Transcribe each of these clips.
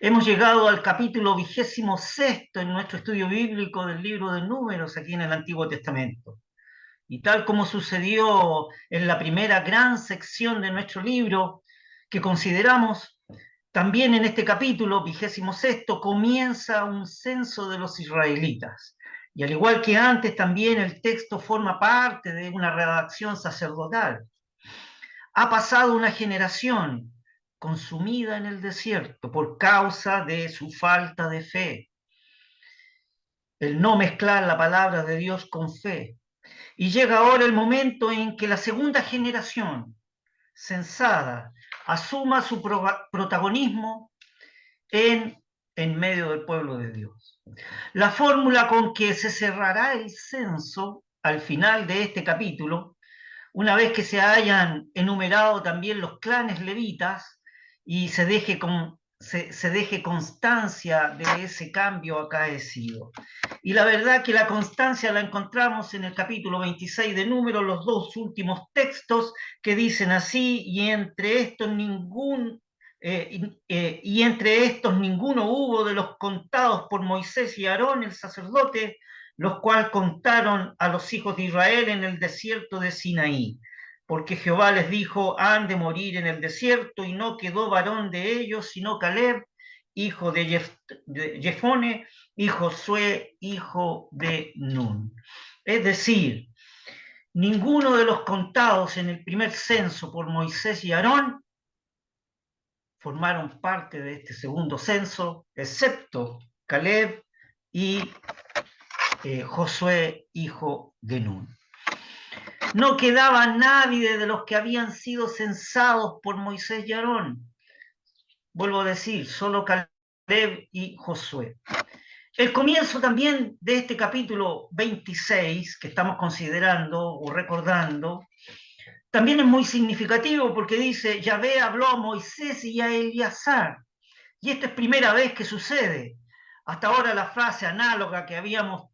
Hemos llegado al capítulo 26 en nuestro estudio bíblico del libro de Números aquí en el Antiguo Testamento. Y tal como sucedió en la primera gran sección de nuestro libro que consideramos, también en este capítulo 26 comienza un censo de los israelitas. Y al igual que antes, también el texto forma parte de una redacción sacerdotal. Ha pasado una generación consumida en el desierto por causa de su falta de fe, el no mezclar la palabra de Dios con fe. Y llega ahora el momento en que la segunda generación, censada, asuma su protagonismo en medio del pueblo de Dios. La fórmula con que se cerrará el censo al final de este capítulo, una vez que se hayan enumerado también los clanes levitas y se deje constancia de ese cambio acaecido. Y la verdad que la constancia la encontramos en el capítulo 26 de Números, los dos últimos textos que dicen así: y entre estos ninguno hubo de los contados por Moisés y Aarón el sacerdote, los cuales contaron a los hijos de Israel en el desierto de Sinaí. Porque Jehová les dijo: han de morir en el desierto, y no quedó varón de ellos, sino Caleb, hijo de Jefone, y Josué, hijo de Nun. Es decir, ninguno de los contados en el primer censo por Moisés y Aarón formaron parte de este segundo censo, excepto Caleb y Josué, hijo de Nun. No quedaba nadie de los que habían sido censados por Moisés y Aarón. Vuelvo a decir, solo Caleb y Josué. El comienzo también de este capítulo 26 que estamos considerando o recordando, también es muy significativo porque dice: Yahvé habló a Moisés y a Eleazar. Y esta es primera vez que sucede. Hasta ahora la frase análoga que habíamos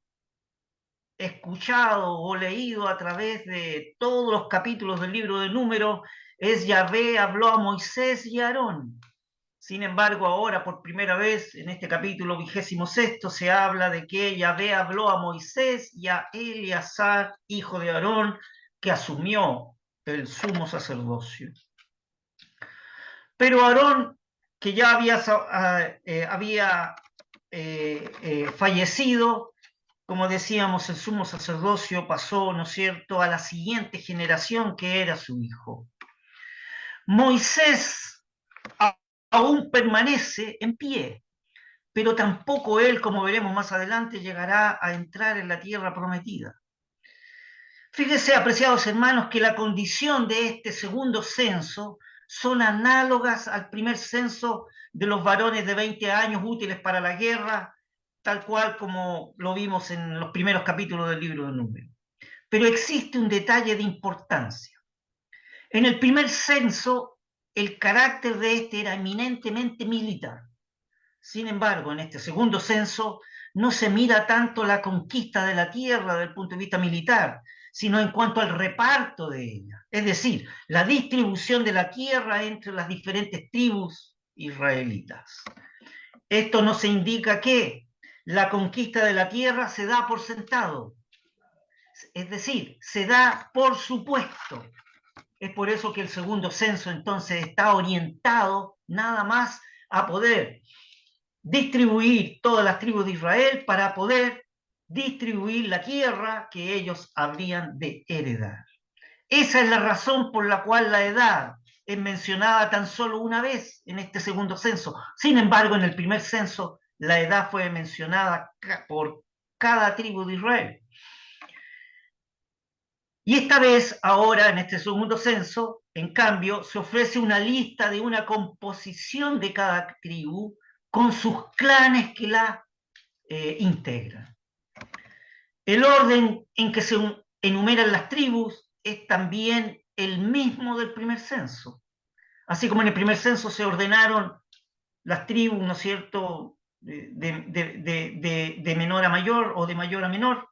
escuchado o leído a través de todos los capítulos del libro de Números es: Yahvé habló a Moisés y a Aarón. Sin embargo, ahora por primera vez en este capítulo 26 se habla de que Yahvé habló a Moisés y a Eleazar, hijo de Aarón, que asumió el sumo sacerdocio. Pero Aarón, que ya había fallecido, como decíamos, el sumo sacerdocio pasó, ¿no es cierto?, a la siguiente generación, que era su hijo. Moisés aún permanece en pie, pero tampoco él, como veremos más adelante, llegará a entrar en la tierra prometida. Fíjese, apreciados hermanos, que la condición de este segundo censo son análogas al primer censo de los varones de 20 años útiles para la guerra, tal cual como lo vimos en los primeros capítulos del libro de Números. Pero existe un detalle de importancia. En el primer censo, el carácter de este era eminentemente militar. Sin embargo, en este segundo censo no se mira tanto la conquista de la tierra desde el punto de vista militar, sino en cuanto al reparto de ella, es decir, la distribución de la tierra entre las diferentes tribus israelitas. Esto nos indica que la conquista de la tierra se da por sentado, es decir, se da por supuesto. Es por eso que el segundo censo entonces está orientado nada más a poder distribuir todas las tribus de Israel para poder distribuir la tierra que ellos habrían de heredar. Esa es la razón por la cual la edad es mencionada tan solo una vez en este segundo censo. Sin embargo, en el primer censo la edad fue mencionada por cada tribu de Israel. Y esta vez, ahora, en este segundo censo, en cambio, se ofrece una lista de una composición de cada tribu con sus clanes que la integran. El orden en que se enumeran las tribus es también el mismo del primer censo. Así como en el primer censo se ordenaron las tribus, ¿no es cierto?, de menor a mayor o de mayor a menor,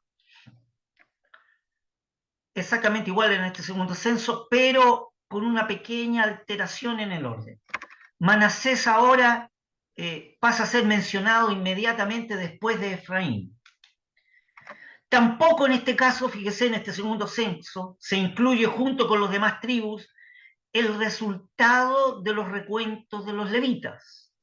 exactamente igual en este segundo censo, pero con una pequeña alteración en el orden. Manasés ahora pasa a ser mencionado inmediatamente después de Efraín. Tampoco en este caso, fíjese, en este segundo censo, se incluye junto con los demás tribus el resultado de los recuentos de los levitas,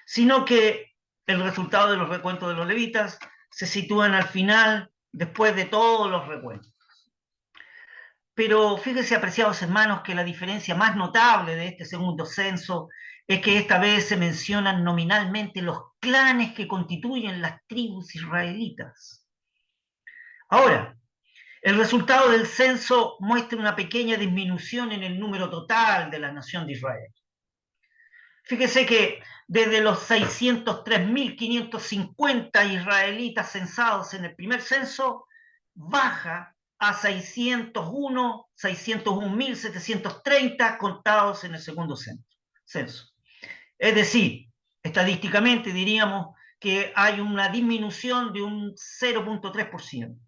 sino que el resultado de los recuentos de los levitas se sitúan al final, después de todos los recuentos. Pero fíjese, apreciados hermanos, que la diferencia más notable de este segundo censo es que esta vez se mencionan nominalmente los clanes que constituyen las tribus israelitas. Ahora, el resultado del censo muestra una pequeña disminución en el número total de la nación de Israel. Fíjese que desde los 603.550 israelitas censados en el primer censo, baja a 601.730 contados en el segundo censo. Es decir, estadísticamente diríamos que hay una disminución de un 0.3%.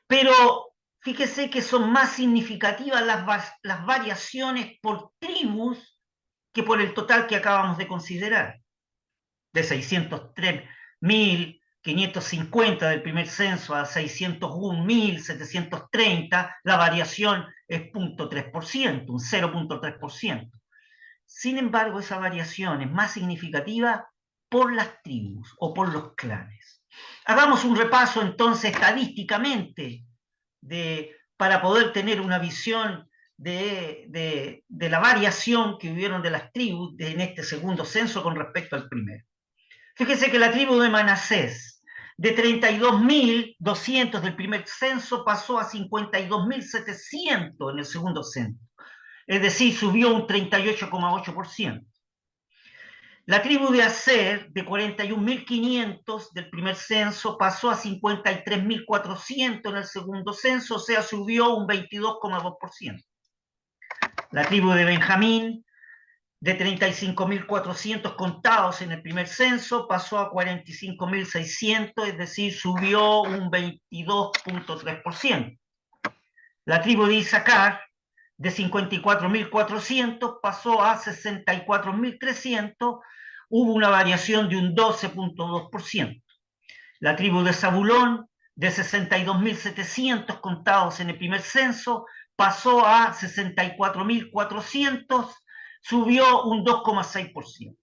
Pero fíjese que son más significativas las variaciones por tribus que por el total que acabamos de considerar, de 603.550 del primer censo a 601.730, la variación es 0.3%, un 0.3%. Sin embargo, esa variación es más significativa por las tribus o por los clanes. Hagamos un repaso entonces estadísticamente para poder tener una visión de la variación que hubieron de las tribus en este segundo censo con respecto al primero. Fíjese que la tribu de Manasés, de 32.200 del primer censo, pasó a 52.700 en el segundo censo. Es decir, subió un 38,8%. La tribu de Aser, de 41.500 del primer censo, pasó a 53.400 en el segundo censo, o sea, subió un 22,2%. La tribu de Benjamín, de 35.400 contados en el primer censo, pasó a 45.600, es decir, subió un 22,3%. La tribu de Isaacar, de 54.400, pasó a 64.300, hubo una variación de un 12,2%. La tribu de Zabulón, de 62.700 contados en el primer censo, pasó a 64.400, subió un 2,6%.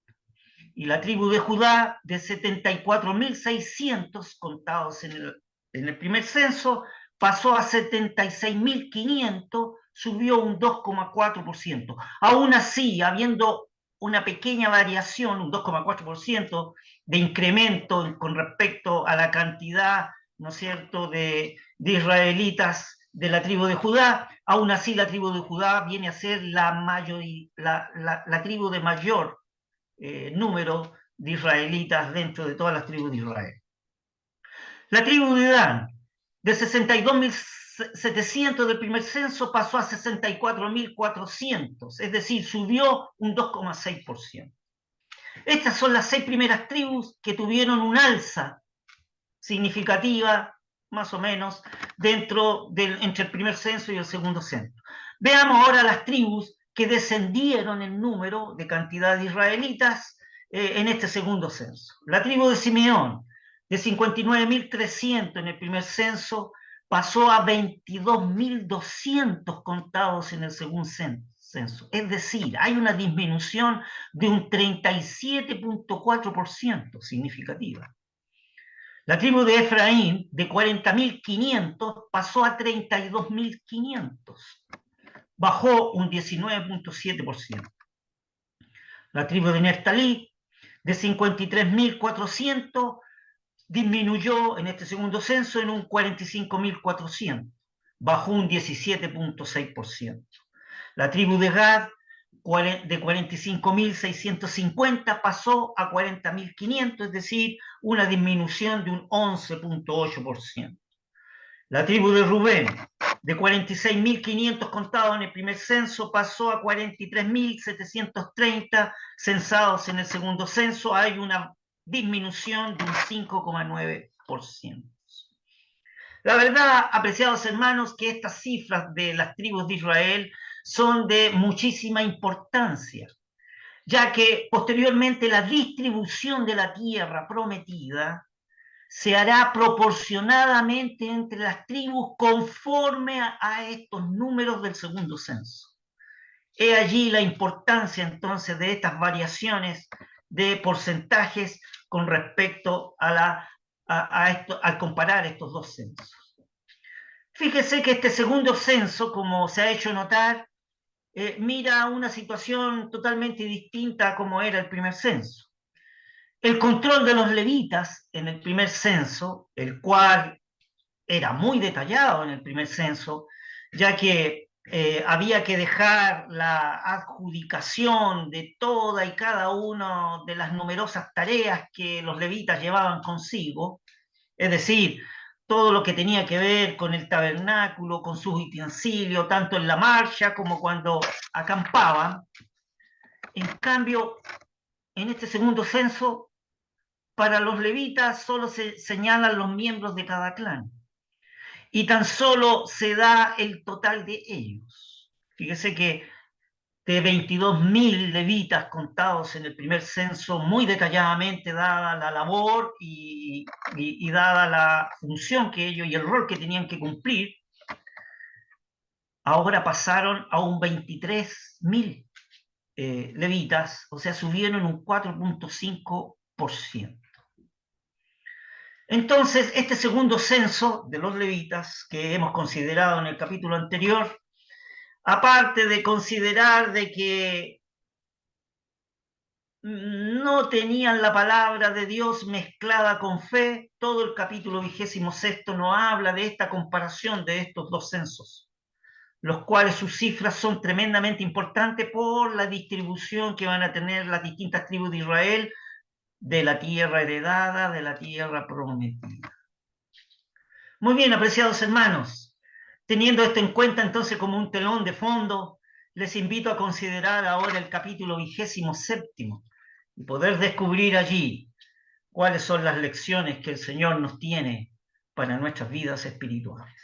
Y la tribu de Judá, de 74.600 contados en el primer censo, pasó a 76.500, subió un 2,4%. Aún así, habiendo una pequeña variación, un 2,4% de incremento con respecto a la cantidad, ¿no es cierto?, de israelitas de la tribu de Judá, aún así la tribu de Judá viene a ser la tribu de mayor número de israelitas dentro de todas las tribus de Israel. La tribu de Dan, de 62.700 del primer censo, pasó a 64.400, es decir, subió un 2,6%. Estas son las 6 primeras tribus que tuvieron un alza significativa, más o menos, entre el primer censo y el segundo censo. Veamos ahora las tribus que descendieron en número de cantidad de israelitas en este segundo censo. La tribu de Simeón, de 59.300 en el primer censo, pasó a 22.200 contados en el segundo censo. Es decir, hay una disminución de un 37,4% significativa. La tribu de Efraín, de 40.500, pasó a 32.500. Bajó un 19,7%. La tribu de Neftalí, de 53.400, disminuyó en este segundo censo en un 45.400. Bajó un 17,6%. La tribu de Gad, de 45.650, pasó a 40.500, es decir, una disminución de un 11,8%. La tribu de Rubén, de 46.500 contados en el primer censo, pasó a 43.730 censados en el segundo censo. Hay una disminución de un 5,9%. La verdad, apreciados hermanos, que estas cifras de las tribus de Israel son de muchísima importancia. ya que posteriormente la distribución de la tierra prometida se hará proporcionadamente entre las tribus conforme a estos números del segundo censo. He allí la importancia entonces de estas variaciones de porcentajes con respecto al comparar estos dos censos. Fíjese que este segundo censo, como se ha hecho notar, mira una situación totalmente distinta a como era el primer censo. El control de los levitas en el primer censo, el cual era muy detallado en el primer censo, ya que había que dejar la adjudicación de toda y cada una de las numerosas tareas que los levitas llevaban consigo, es decir, todo lo que tenía que ver con el tabernáculo, con sus utensilios, tanto en la marcha como cuando acampaban. En cambio, en este segundo censo, para los levitas solo se señalan los miembros de cada clan y tan solo se da el total de ellos. Fíjese que de 22.000 levitas contados en el primer censo, muy detalladamente dada la labor y dada la función que ellos y el rol que tenían que cumplir, ahora pasaron a un 23.000 levitas, o sea, subieron un 4,5%. Entonces, este segundo censo de los levitas que hemos considerado en el capítulo anterior, aparte de considerar de que no tenían la palabra de Dios mezclada con fe, todo el capítulo 26 no habla de esta comparación de estos dos censos, los cuales sus cifras son tremendamente importantes por la distribución que van a tener las distintas tribus de Israel de la tierra heredada, de la tierra prometida. Muy bien, apreciados hermanos, teniendo esto en cuenta entonces como un telón de fondo, les invito a considerar ahora el capítulo 27 y poder descubrir allí cuáles son las lecciones que el Señor nos tiene para nuestras vidas espirituales.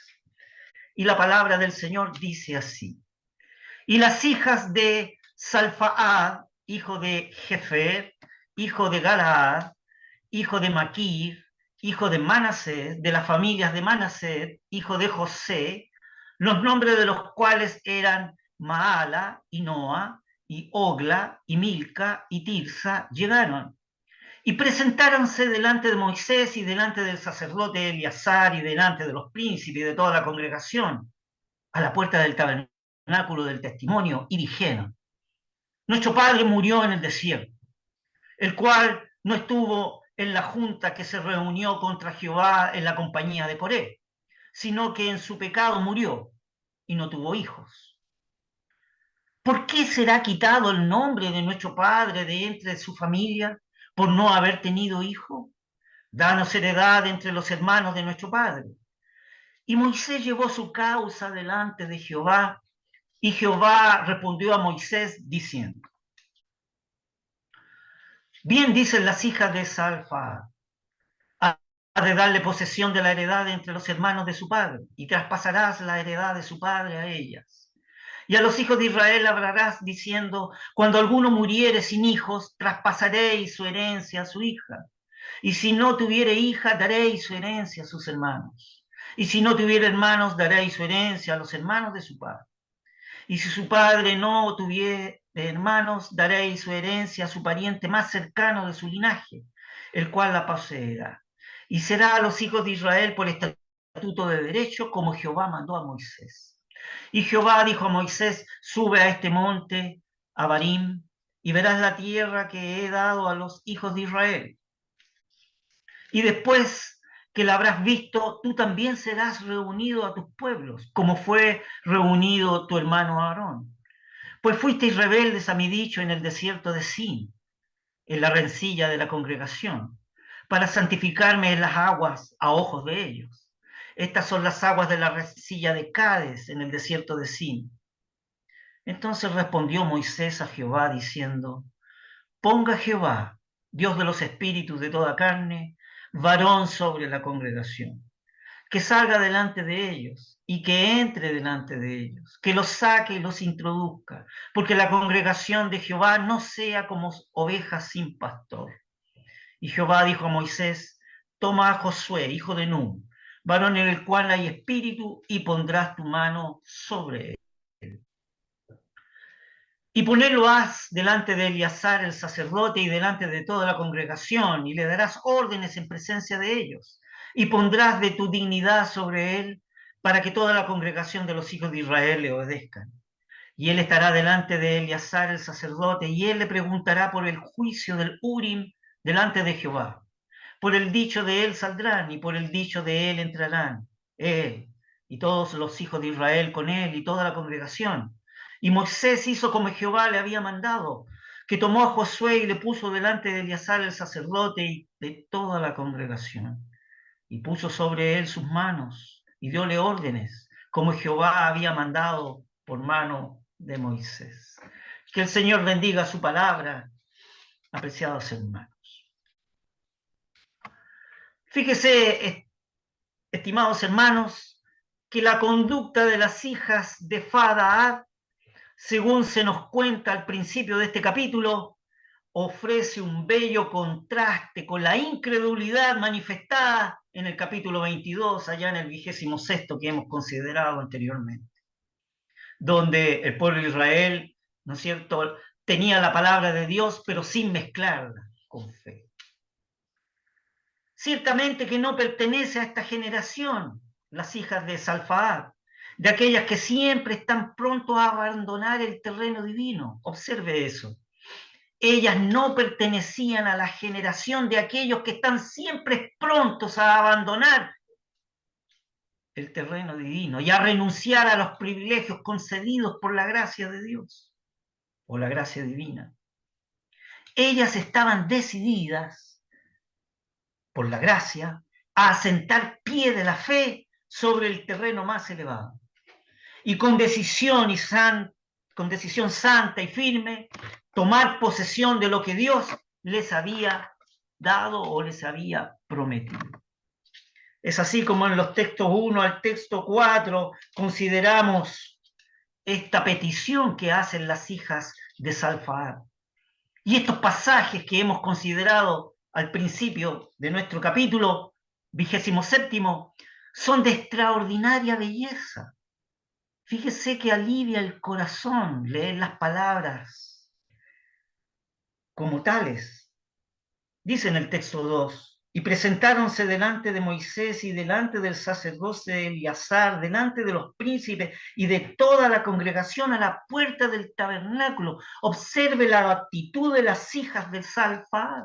Y la palabra del Señor dice así: y las hijas de Salfaad, hijo de Jefer, hijo de Galaad, hijo de Maquir, hijo de Manasés, de las familias de Manasés, hijo de José, los nombres de los cuales eran Maala, y Noa, y Ogla, y Milca, y Tirsa, llegaron. Y presentáronse delante de Moisés y delante del sacerdote Eleazar y delante de los príncipes y de toda la congregación, a la puerta del tabernáculo del testimonio, y dijeron: nuestro padre murió en el desierto, el cual no estuvo en la junta que se reunió contra Jehová en la compañía de Coré, sino que en su pecado murió y no tuvo hijos. ¿Por qué será quitado el nombre de nuestro padre de entre su familia por no haber tenido hijo? Danos heredad entre los hermanos de nuestro padre. Y Moisés llevó su causa delante de Jehová, y Jehová respondió a Moisés diciendo: bien dicen las hijas de Salfa, ha de darle posesión de la heredad entre los hermanos de su padre, y traspasarás la heredad de su padre a ellas. Y a los hijos de Israel hablarás diciendo: cuando alguno muriere sin hijos, traspasaréis su herencia a su hija. Y si no tuviere hija, daréis su herencia a sus hermanos. Y si no tuviere hermanos, daréis su herencia a los hermanos de su padre. Y si su padre no tuviere hermanos, daréis su herencia a su pariente más cercano de su linaje, el cual la poseerá. Y será a los hijos de Israel por estatuto de derecho, como Jehová mandó a Moisés. Y Jehová dijo a Moisés: sube a este monte, a Abarim, y verás la tierra que he dado a los hijos de Israel. Y después que la habrás visto, tú también serás reunido a tus pueblos, como fue reunido tu hermano Aarón. Pues fuisteis rebeldes a mi dicho en el desierto de Sin, en la rencilla de la congregación, para santificarme en las aguas a ojos de ellos. Estas son las aguas de la rencilla de Cades, en el desierto de Sin. Entonces respondió Moisés a Jehová diciendo: ponga Jehová, Dios de los espíritus de toda carne, varón sobre la congregación, que salga delante de ellos y que entre delante de ellos, que los saque y los introduzca, porque la congregación de Jehová no sea como ovejas sin pastor. Y Jehová dijo a Moisés: toma a Josué, hijo de Nun, varón en el cual hay espíritu, y pondrás tu mano sobre él. Y ponerlo has delante de Eleazar el sacerdote y delante de toda la congregación, y le darás órdenes en presencia de ellos, y pondrás de tu dignidad sobre él, para que toda la congregación de los hijos de Israel le obedezcan. Y él estará delante de Eleazar el sacerdote, y él le preguntará por el juicio del Urim delante de Jehová. Por el dicho de él saldrán, y por el dicho de él entrarán, él y todos los hijos de Israel con él y toda la congregación. Y Moisés hizo como Jehová le había mandado, que tomó a Josué y le puso delante de Eleazar el sacerdote y de toda la congregación. Y puso sobre él sus manos y diole órdenes, como Jehová había mandado por mano de Moisés. Que el Señor bendiga su palabra, apreciados hermanos. Fíjese, estimados hermanos, que la conducta de las hijas de Fadaad, según se nos cuenta al principio de este capítulo, ofrece un bello contraste con la incredulidad manifestada en el capítulo 22, allá en el 26º que hemos considerado anteriormente, donde el pueblo de Israel, ¿no es cierto?, tenía la palabra de Dios, pero sin mezclarla con fe. Ciertamente que no pertenece a esta generación, las hijas de Salfaad, de aquellas que siempre están prontos a abandonar el terreno divino. Observe eso. Ellas no pertenecían a la generación de aquellos que están siempre prontos a abandonar el terreno divino y a renunciar a los privilegios concedidos por la gracia de Dios o la gracia divina. Ellas estaban decididas por la gracia a asentar pie de la fe sobre el terreno más elevado y con decisión santa y firme tomar posesión de lo que Dios les había dado o les había prometido. Es así como en los textos 1 al texto 4 consideramos esta petición que hacen las hijas de Salfaad. Y estos pasajes que hemos considerado al principio de nuestro capítulo 27 son de extraordinaria belleza. Fíjese que alivia el corazón leer las palabras como tales. Dice en el texto 2: y presentáronse delante de Moisés y delante del sacerdote Eleazar, delante de los príncipes y de toda la congregación a la puerta del tabernáculo. Observe la actitud de las hijas de Salfaad.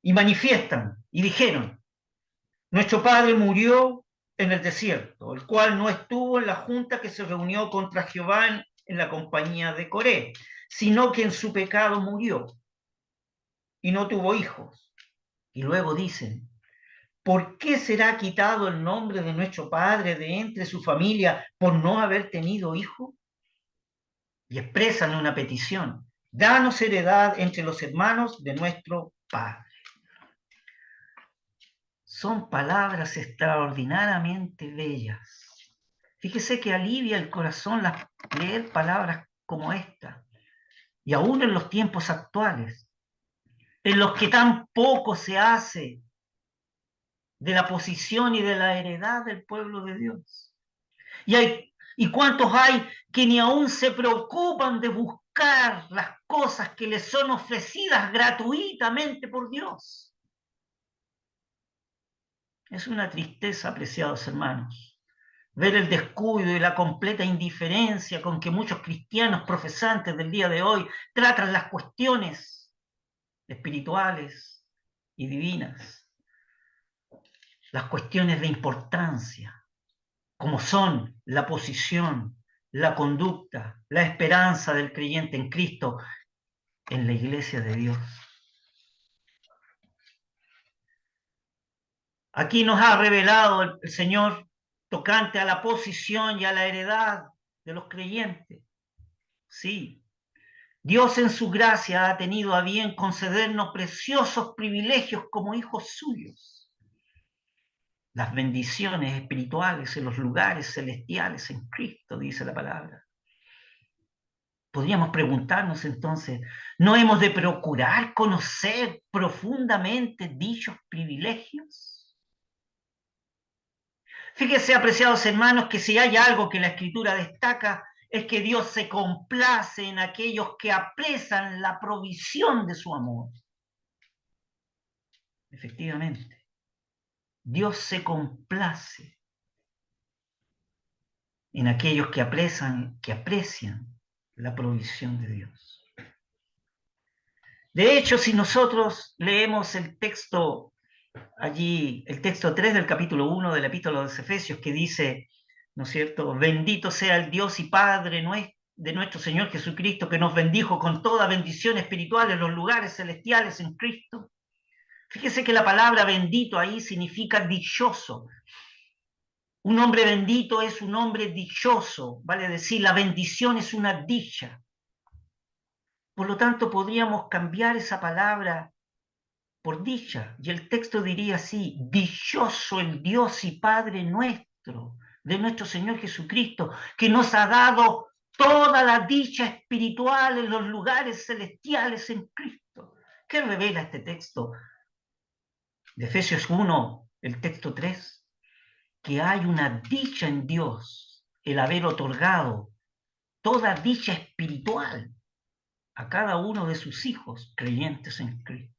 Y manifiestan y dijeron: nuestro padre murió en el desierto, el cual no estuvo en la junta que se reunió contra Jehová en la compañía de Coré, sino que en su pecado murió y no tuvo hijos. Y luego dicen: ¿por qué será quitado el nombre de nuestro padre de entre su familia por no haber tenido hijo? Y expresan una petición: danos heredad entre los hermanos de nuestro padre. Son palabras extraordinariamente bellas. Fíjese que alivia el corazón leer palabras como esta. Y aún en los tiempos actuales, en los que tan poco se hace de la posición y de la heredad del pueblo de Dios. ¿Y cuántos hay que ni aún se preocupan de buscar las cosas que les son ofrecidas gratuitamente por Dios? Es una tristeza, apreciados hermanos, ver el descuido y la completa indiferencia con que muchos cristianos profesantes del día de hoy tratan las cuestiones espirituales y divinas, las cuestiones de importancia, como son la posición, la conducta, la esperanza del creyente en Cristo en la iglesia de Dios. Aquí nos ha revelado el Señor tocante a la posición y a la heredad de los creyentes. Sí, Dios en su gracia ha tenido a bien concedernos preciosos privilegios como hijos suyos. las bendiciones espirituales en los lugares celestiales en Cristo, dice la palabra. Podríamos preguntarnos entonces, ¿no hemos de procurar conocer profundamente dichos privilegios? Fíjese, apreciados hermanos, que si hay algo que la Escritura destaca, es que Dios se complace en aquellos que apresan la provisión de su amor. Efectivamente, Dios se complace en aquellos que aprecian la provisión de Dios. De hecho, si nosotros leemos el texto allí, el texto 3 del capítulo 1 de la epístola de los Efesios, que dice, ¿no es cierto?, bendito sea el Dios y Padre de nuestro Señor Jesucristo, que nos bendijo con toda bendición espiritual en los lugares celestiales en Cristo. Fíjese que la palabra bendito ahí significa dichoso. Un hombre bendito es un hombre dichoso, vale decir, la bendición es una dicha. Por lo tanto, podríamos cambiar esa palabra por dicha, y el texto diría así: dichoso el Dios y Padre nuestro, de nuestro Señor Jesucristo, que nos ha dado toda la dicha espiritual en los lugares celestiales en Cristo. ¿Qué revela este texto de Efesios 1, el texto 3? Que hay una dicha en Dios, el haber otorgado toda dicha espiritual a cada uno de sus hijos creyentes en Cristo.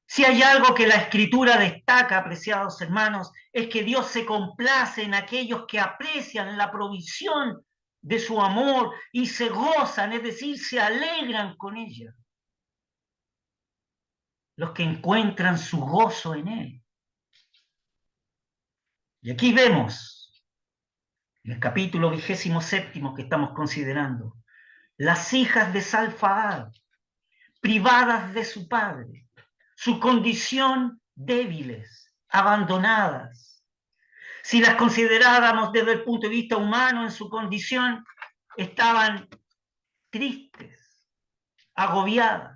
Si hay algo que la Escritura destaca, apreciados hermanos, es que Dios se complace en aquellos que aprecian la provisión de su amor y se gozan, es decir, se alegran con ella. Los que encuentran su gozo en Él. Y aquí vemos, en el capítulo 27 que estamos considerando, las hijas de Salfaad, privadas de su padre, su condición débiles, abandonadas. Si las consideráramos desde el punto de vista humano en su condición, estaban tristes, agobiadas.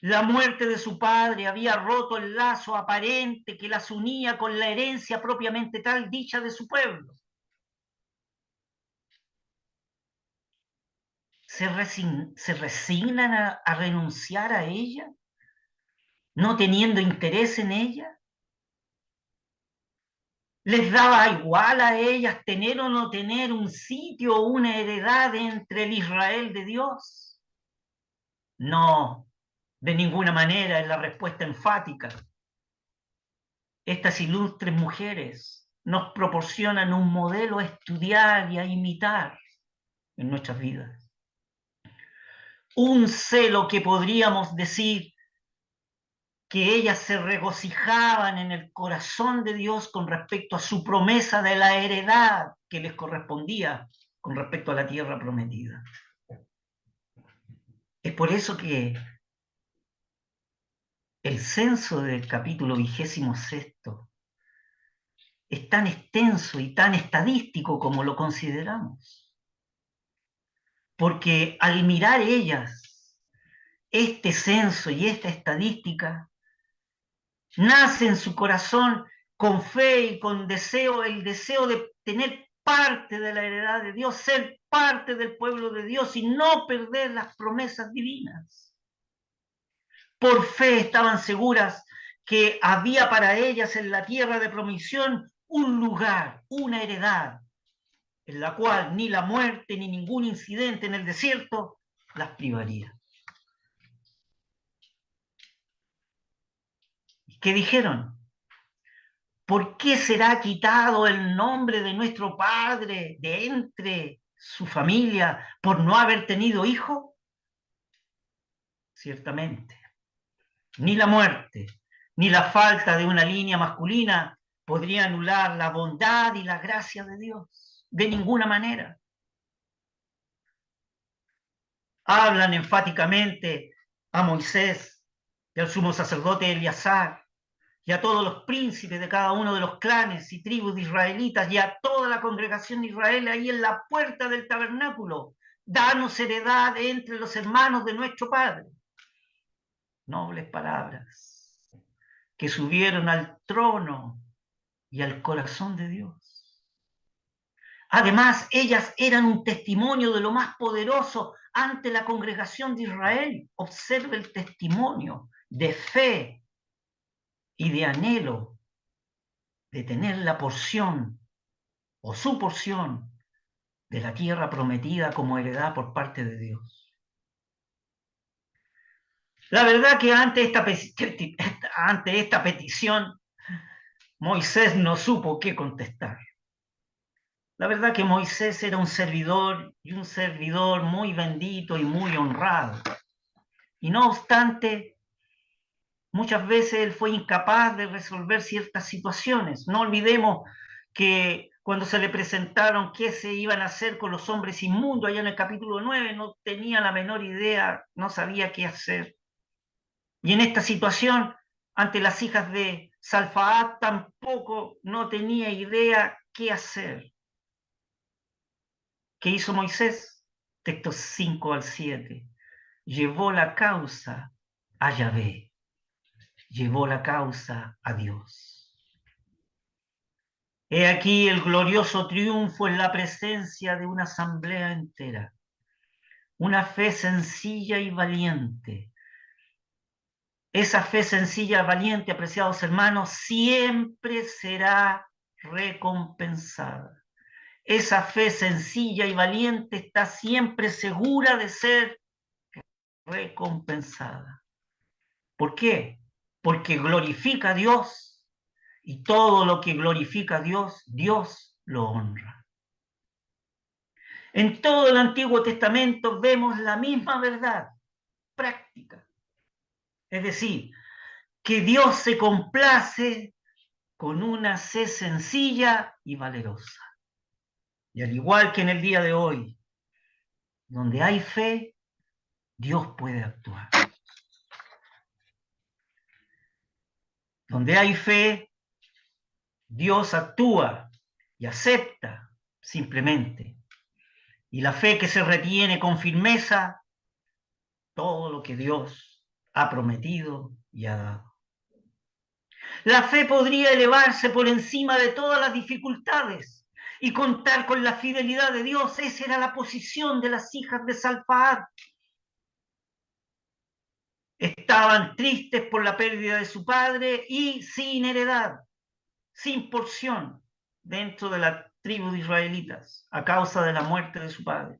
La muerte de su padre había roto el lazo aparente que las unía con la herencia propiamente tal dicha de su pueblo. Se resignan a renunciar a ella, no teniendo interés en ella. ¿Les daba igual a ellas tener o no tener un sitio o una heredad entre el Israel de Dios? No, de ninguna manera es la respuesta enfática. Estas ilustres mujeres nos proporcionan un modelo a estudiar y a imitar en nuestras vidas. Un celo que podríamos decir que ellas se regocijaban en el corazón de Dios con respecto a su promesa de la heredad que les correspondía con respecto a la tierra prometida. Es por eso que el censo del capítulo 26 es tan extenso y tan estadístico como lo consideramos. Porque al mirar ellas este censo y esta estadística, nace en su corazón con fe y con deseo, el deseo de tener parte de la heredad de Dios, ser parte del pueblo de Dios y no perder las promesas divinas. Por fe estaban seguras que había para ellas en la tierra de promisión un lugar, una heredad, en la cual ni la muerte ni ningún incidente en el desierto las privaría. ¿Qué dijeron? ¿Por qué será quitado el nombre de nuestro padre de entre su familia por no haber tenido hijo? Ciertamente, ni la muerte, ni la falta de una línea masculina podría anular la bondad y la gracia de Dios, de ninguna manera. Hablan enfáticamente a Moisés y al sumo sacerdote Eleazar y a todos los príncipes de cada uno de los clanes y tribus de israelitas y a toda la congregación de Israel ahí en la puerta del tabernáculo: danos heredad entre los hermanos de nuestro Padre. Nobles palabras, que subieron al trono y al corazón de Dios. Además, ellas eran un testimonio de lo más poderoso ante la congregación de Israel. Observe el testimonio de fe y de anhelo de tener la porción o su porción de la tierra prometida como heredad por parte de Dios. La verdad que ante esta petición, Moisés no supo qué contestar. La verdad que Moisés era un servidor y un servidor muy bendito y muy honrado. Y no obstante, muchas veces él fue incapaz de resolver ciertas situaciones. No olvidemos que cuando se le presentaron qué se iban a hacer con los hombres inmundos, allá en el capítulo 9, no tenía la menor idea, no sabía qué hacer. Y en esta situación, ante las hijas de Salfaat, tampoco no tenía idea qué hacer. ¿Qué hizo Moisés? Textos 5 al 7. Llevó la causa a Yahvé, llevó la causa a Dios. He aquí el glorioso triunfo en la presencia de una asamblea entera. Una fe sencilla y valiente. Esa fe sencilla y valiente, apreciados hermanos, siempre será recompensada. Esa fe sencilla y valiente está siempre segura de ser recompensada. ¿Por qué? Porque glorifica a Dios y todo lo que glorifica a Dios, Dios lo honra. En todo el Antiguo Testamento vemos la misma verdad práctica. Es decir, que Dios se complace con una fe sencilla y valerosa. Y al igual que en el día de hoy, donde hay fe, Dios puede actuar. Donde hay fe, Dios actúa y acepta simplemente. Y la fe que se retiene con firmeza todo lo que Dios ha prometido y ha dado. La fe podría elevarse por encima de todas las dificultades y contar con la fidelidad de Dios. Esa era la posición de las hijas de Salfaat. Estaban tristes por la pérdida de su padre y sin heredad, sin porción dentro de la tribu de israelitas a causa de la muerte de su padre.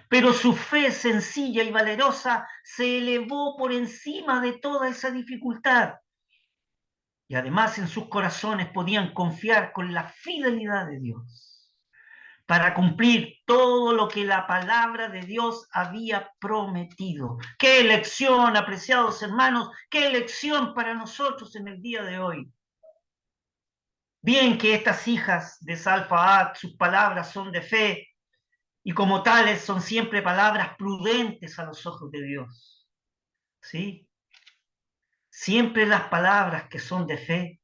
Pero su fe sencilla y valerosa se elevó por encima de toda esa dificultad. Y además en sus corazones podían confiar con la fidelidad de Dios para cumplir todo lo que la palabra de Dios había prometido. ¡Qué elección, apreciados hermanos! ¡Qué elección para nosotros en el día de hoy! Bien que estas hijas de Salfaat, sus palabras son de fe, y como tales son siempre palabras prudentes a los ojos de Dios. ¿Sí? Siempre las palabras que son de fe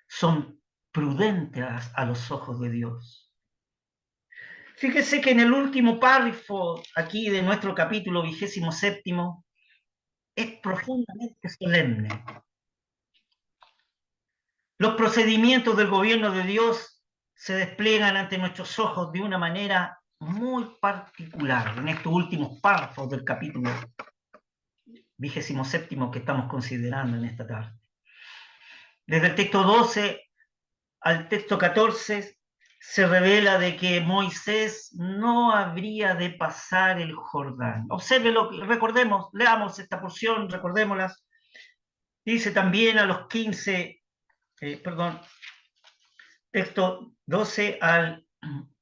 son prudentes a los ojos de Dios. Fíjese que en el último párrafo aquí de nuestro capítulo 27 es profundamente solemne. Los procedimientos del gobierno de Dios se despliegan ante nuestros ojos de una manera muy particular en estos últimos párrafos del capítulo 27 que estamos considerando en esta tarde. Desde el texto 12 al texto 14 se revela de que Moisés no habría de pasar el Jordán. Obsérvelo, recordemos, leamos esta porción, recordémoslas. Dice también a los 15, texto 12 al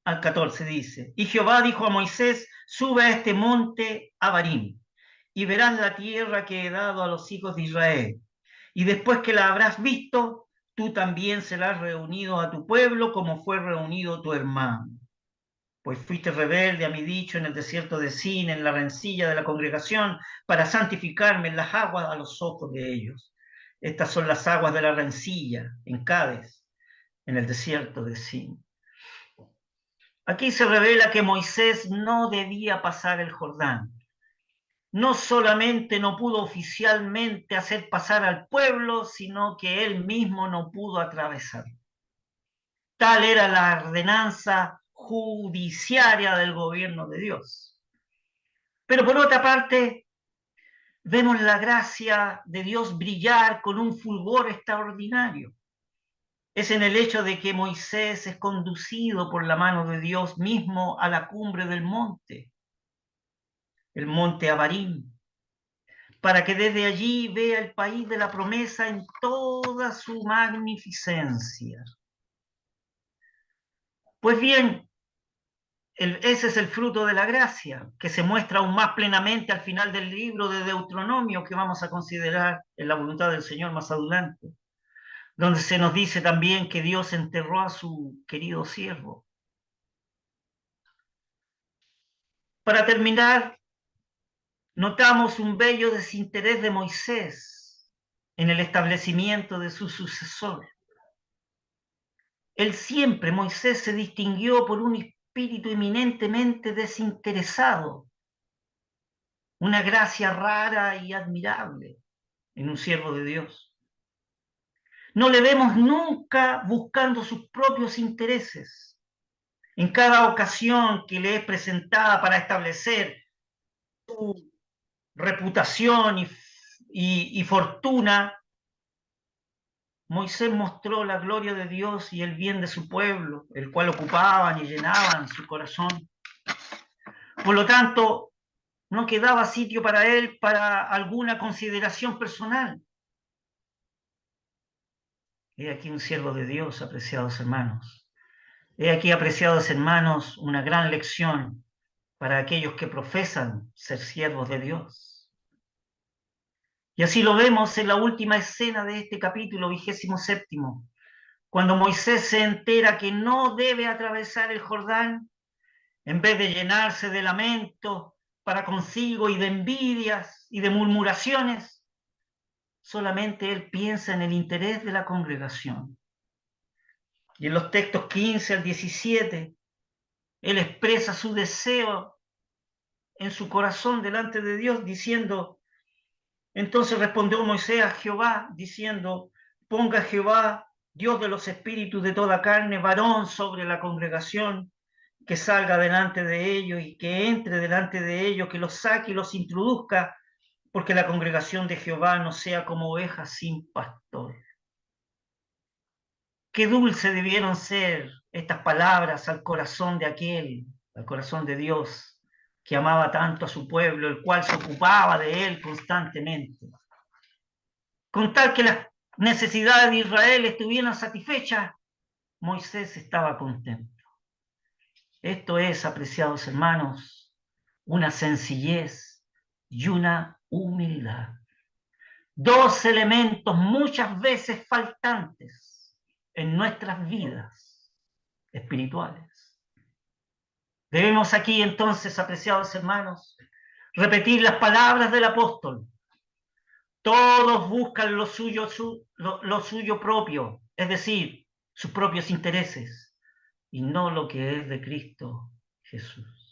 14 dice, y Jehová dijo a Moisés, sube a este monte Abarim, y verás la tierra que he dado a los hijos de Israel. Y después que la habrás visto, tú también serás reunido a tu pueblo como fue reunido tu hermano. Pues fuiste rebelde a mi dicho en el desierto de Sin, en la rencilla de la congregación, para santificarme en las aguas a los ojos de ellos. Estas son las aguas de la rencilla, en Cádiz, en el desierto de Sin. Aquí se revela que Moisés no debía pasar el Jordán. no solamente no pudo oficialmente hacer pasar al pueblo, sino que él mismo no pudo atravesar. Tal era la ordenanza judiciaria del gobierno de Dios. Pero por otra parte, vemos la gracia de Dios brillar con un fulgor extraordinario. Es en el hecho de que Moisés es conducido por la mano de Dios mismo a la cumbre del monte, el monte Abarim, para que desde allí vea el país de la promesa en toda su magnificencia. Pues bien, ese es el fruto de la gracia, que se muestra aún más plenamente al final del libro de Deuteronomio, que vamos a considerar en la voluntad del Señor más adelante, donde se nos dice también que Dios enterró a su querido siervo. Para terminar, notamos un bello desinterés de Moisés en el establecimiento de su sucesor. Él siempre, Moisés, se distinguió por un espíritu eminentemente desinteresado, una gracia rara y admirable en un siervo de Dios. No le vemos nunca buscando sus propios intereses. En cada ocasión que le es presentada para establecer su reputación y fortuna, Moisés mostró la gloria de Dios y el bien de su pueblo, el cual ocupaban y llenaban su corazón. Por lo tanto, no quedaba sitio para él para alguna consideración personal. He aquí un siervo de Dios, apreciados hermanos. He aquí, apreciados hermanos, una gran lección para aquellos que profesan ser siervos de Dios. Y así lo vemos en la última escena de este capítulo 27, cuando Moisés se entera que no debe atravesar el Jordán. En vez de llenarse de lamentos para consigo y de envidias y de murmuraciones, solamente él piensa en el interés de la congregación. Y en los textos 15 al 17, él expresa su deseo en su corazón delante de Dios, diciendo: entonces respondió Moisés a Jehová, diciendo: ponga Jehová, Dios de los espíritus de toda carne, varón sobre la congregación, que salga delante de ellos y que entre delante de ellos, que los saque y los introduzca, porque la congregación de Jehová no sea como ovejas sin pastor. Qué dulce debieron ser estas palabras al corazón de aquel, al corazón de Dios, que amaba tanto a su pueblo, el cual se ocupaba de él constantemente. Con tal que las necesidades de Israel estuvieran satisfechas, Moisés estaba contento. Esto es, apreciados hermanos, una sencillez y una humildad. Dos elementos muchas veces faltantes en nuestras vidas espirituales. Debemos aquí entonces, apreciados hermanos, repetir las palabras del apóstol. Todos buscan lo suyo propio, es decir, sus propios intereses, y no lo que es de Cristo Jesús.